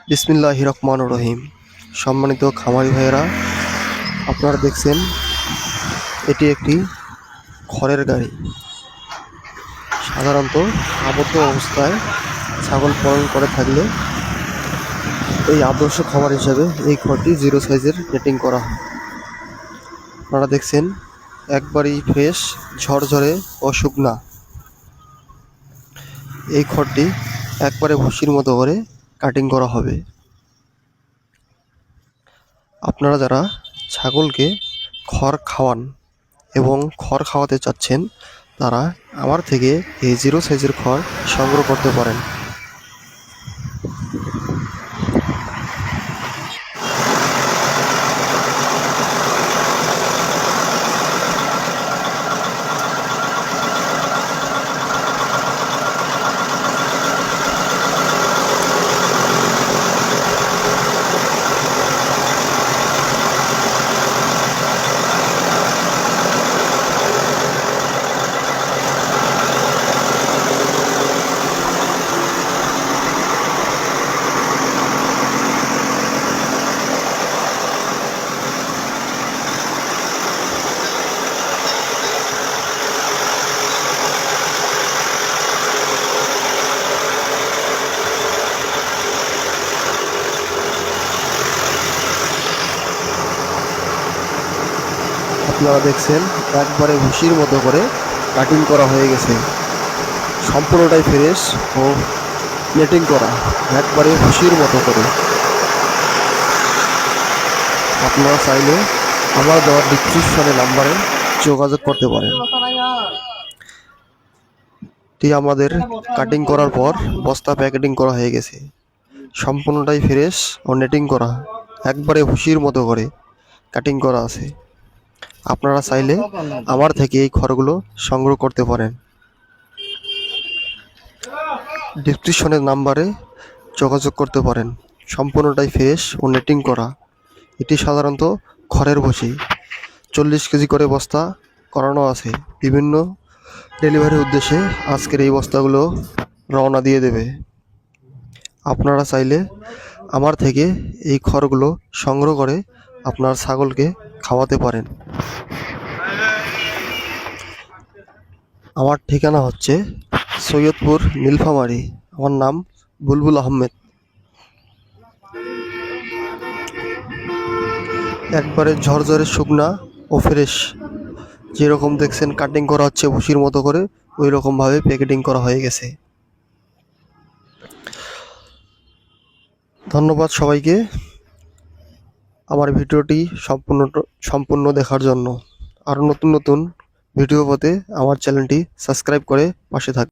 বিসমিল্লাহির রহমানির রহিম। সম্মানিত খামারি ভাইয়েরা, আপনারা দেখছেন এটি একটি খড়ের গাড়ি। সাধারণত আবদ্ধ অবস্থায় ছাগল পালন করে থাকলে এই আদর্শ খামার হিসেবে এই খড়টি 0 সাইজের নেটিং করা হয়। আপনারা দেখছেন একবারই ফ্রেশ, ঝরঝরে ও শুকনা। এই খড়টি একবারে ভুসির মতো করে কাটিং করা হবে। আপনারা যারা ছাগলকে খড় খাওয়ান এবং খড় খাওয়াতে চাচ্ছেন, তারা আমার থেকে এই 0 সাইজের খড় সংগ্রহ করতে পারেন। আপনারা দেখছেন একবারে ভুসির মতো করে কাটিং করা হয়ে গেছে। সম্পূর্ণটাই ফ্রেশ ও নেটিং করা, একবারে ভুসির মতো করে। আপনারা চাইলে আমার দেওয়ার ডিসক্রিপশনে নাম্বারে যোগাযোগ করতে পারেন। এটি আমাদের কাটিং করার পর বস্তা প্যাকেটিং করা হয়ে গেছে। সম্পূর্ণটাই ফ্রেশ ও নেটিং করা, একবারে ভুসির মতো করে কাটিং করা আছে। আপনারা চাইলে আমার থেকে এই খড়গুলো সংগ্রহ করতে পারেন। ডিসক্রিপশনের নাম্বারে যোগাযোগ করতে পারেন। সম্পূর্ণটাই ফ্রেশ ও নেটিং করা। এটি সাধারণত খড়ের ভুসি। 40 কেজি করে বস্তা করানো আছে। বিভিন্ন ডেলিভারির উদ্দেশ্যে আজকের এই বস্তাগুলো রওনা দিয়ে দেবে। আপনারা চাইলে আমার থেকে এই খড়গুলো সংগ্রহ করে আপনার ছাগলকে খাওয়াতে পারেন। আমার ঠিকানা হচ্ছে সৈয়দপুর নীলফামারী। আমার নাম বুলবুল আহমেদ। একবারে ঝরঝরে শুকনা ও ফ্রেশ, যেরকম দেখছেন কাটিং করা হচ্ছে ভুসির মতো করে, ওই রকমভাবে প্যাকেটিং করা হয়ে গেছে। ধন্যবাদ সবাইকে আমার ভিডিওটি সম্পূর্ণ দেখার জন্য। আরও নতুন নতুন ভিডিও পেতে আমার চ্যানেলটি সাবস্ক্রাইব করে পাশে থাকবেন।